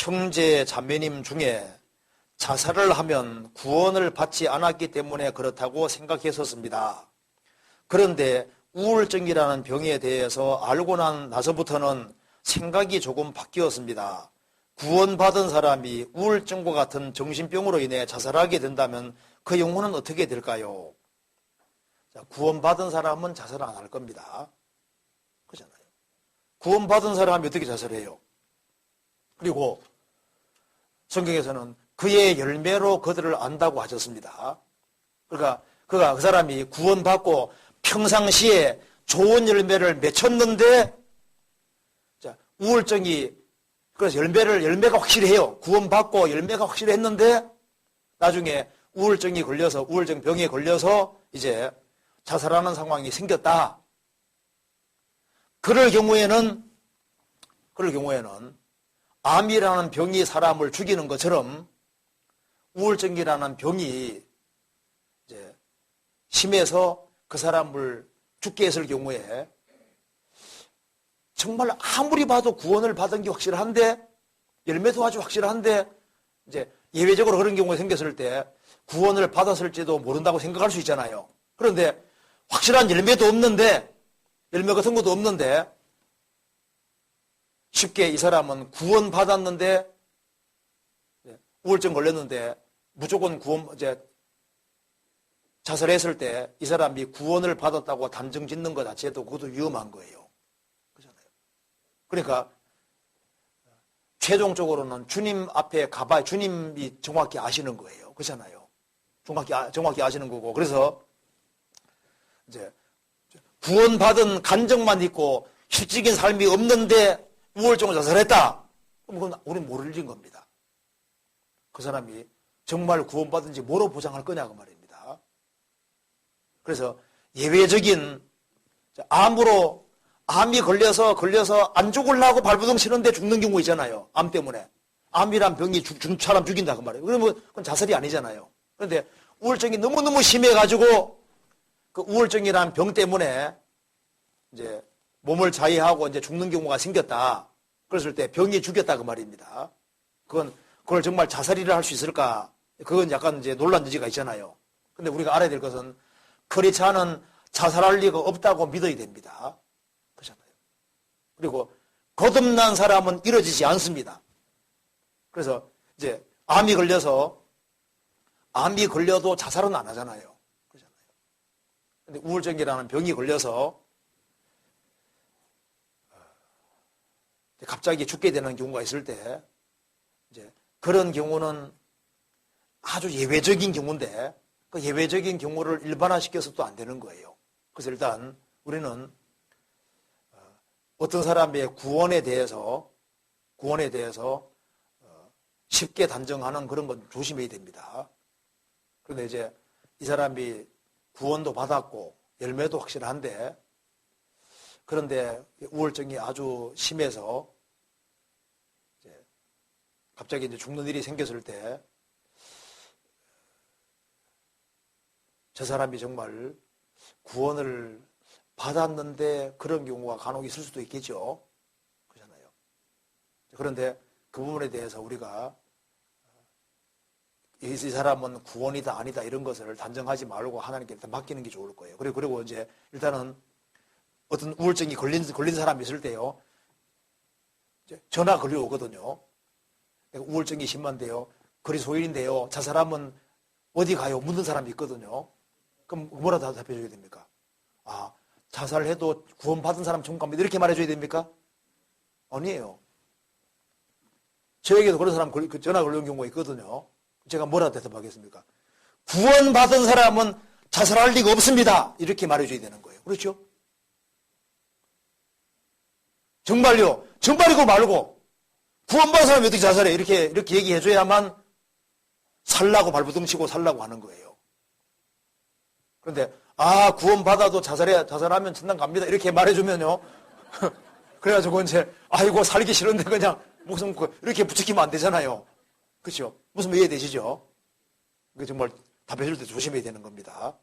형제 자매님 중에 자살을 하면 구원을 받지 않았기 때문에 그렇다고 생각했었습니다. 그런데 우울증이라는 병에 대해서 알고 나서부터는 생각이 조금 바뀌었습니다. 구원받은 사람이 우울증과 같은 정신병으로 인해 자살하게 된다면 그 영혼은 어떻게 될까요? 자, 구원받은 사람은 자살 안 할 겁니다. 그렇잖아요. 구원받은 사람이 어떻게 자살해요? 그리고 성경에서는 그의 열매로 그들을 안다고 하셨습니다. 그러니까 그 사람이 구원받고 평상시에 좋은 열매를 맺혔는데, 자, 우울증이, 그래서 열매가 확실해요. 구원받고 열매가 확실했는데, 나중에 우울증이 걸려서, 우울증 병에 걸려서 이제 자살하는 상황이 생겼다. 그럴 경우에는 암이라는 병이 사람을 죽이는 것처럼 우울증이라는 병이 이제 심해서 그 사람을 죽게 했을 경우에 정말 아무리 봐도 구원을 받은 게 확실한데, 열매도 아주 확실한데, 이제 예외적으로 그런 경우가 생겼을 때 구원을 받았을지도 모른다고 생각할 수 있잖아요. 그런데 확실한 열매도 없는데, 열매 같은 것도 없는데, 쉽게 이 사람은 구원 받았는데, 우울증 걸렸는데, 무조건 자살했을 때 이 사람이 구원을 받았다고 단정 짓는 것 자체도 그것도 위험한 거예요. 그렇잖아요. 그러니까, 최종적으로는 주님 앞에 가봐야 주님이 정확히 아시는 거예요. 그렇잖아요. 정확히 아시는 거고. 그래서, 이제, 구원받은 간정만 있고 실질적인 삶이 없는데 우울증을 자살했다. 그럼 그건 우리는 모르는 겁니다. 그 사람이 정말 구원받은지 뭐로 보장할 거냐고 말입니다. 그래서 예외적인 암이 걸려서 안 죽으려고 발버둥 치는데 죽는 경우 있잖아요. 암 때문에. 암이란 병이 사람 죽인다 그 말이에요. 그러면 그건 자살이 아니잖아요. 그런데 우울증이 너무너무 심해가지고 그 우울증이란 병 때문에 이제 몸을 자해하고 이제 죽는 경우가 생겼다. 그랬을 때 병이 죽였다 그 말입니다. 그걸 정말 자살이라 할 수 있을까? 그건 약간 이제 논란 여지가 있잖아요. 근데 우리가 알아야 될 것은 그렇지 않은 자살할 리가 없다고 믿어야 됩니다. 그렇잖아요. 그리고 거듭난 사람은 이루어지지 않습니다. 그래서 이제 암이 걸려도 자살은 안 하잖아요. 그렇잖아요. 근데 우울증이라는 병이 걸려서 갑자기 죽게 되는 경우가 있을 때, 이제 그런 경우는 아주 예외적인 경우인데, 그 예외적인 경우를 일반화시켜서 또 안 되는 거예요. 그래서 일단 우리는 어떤 사람의 구원에 대해서 쉽게 단정하는 그런 건 조심해야 됩니다. 그런데 이제 이 사람이 구원도 받았고 열매도 확실한데, 그런데 우울증이 아주 심해서 이제 갑자기 이제 죽는 일이 생겼을 때 저 사람이 정말 구원을 받았는데 그런 경우가 간혹 있을 수도 있겠죠. 그렇잖아요. 그런데 그 부분에 대해서 우리가 이 사람은 구원이다 아니다 이런 것을 단정하지 말고 하나님께 일단 맡기는 게 좋을 거예요. 그리고 이제 일단은 어떤 우울증이 걸린 사람이 있을 때요, 전화 걸려오거든요. 우울증이 심한데요, 거리 소일인데요, 자살하면 어디 가요? 묻는 사람이 있거든요. 그럼 뭐라 대답해줘야 됩니까? 아, 자살해도 구원받은 사람 천국 갑니다. 이렇게 말해줘야 됩니까? 아니에요. 저에게도 그런 사람 전화 걸려온 경우가 있거든요. 제가 뭐라 대답하겠습니까? 구원받은 사람은 자살할 리가 없습니다. 이렇게 말해줘야 되는 거예요. 그렇죠? 정말요. 정말이고 말고 구원받은 사람이 어떻게 자살해? 이렇게 얘기해줘야만 살라고 발버둥 치고 살라고 하는 거예요. 그런데 구원받아도 자살하면 천당 갑니다. 이렇게 말해주면요. 그래가지고 이제 아이고 살기 싫은데 그냥 목숨 이렇게 붙이기면 안 되잖아요. 그렇죠? 무슨 이해되시죠? 정말 답해줄 때 조심해야 되는 겁니다.